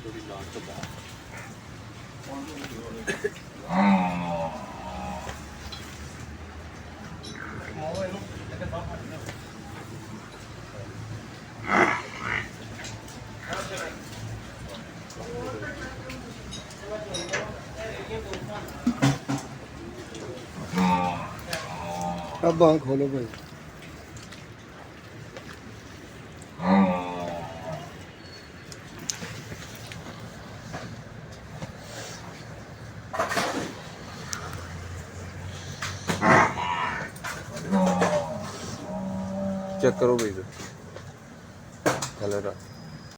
ਥੋੜੀ ਲਾਲ ਤੋਂ ਬਾਅਦ अब आँख खोलो भाई। चेक करो भाई कलर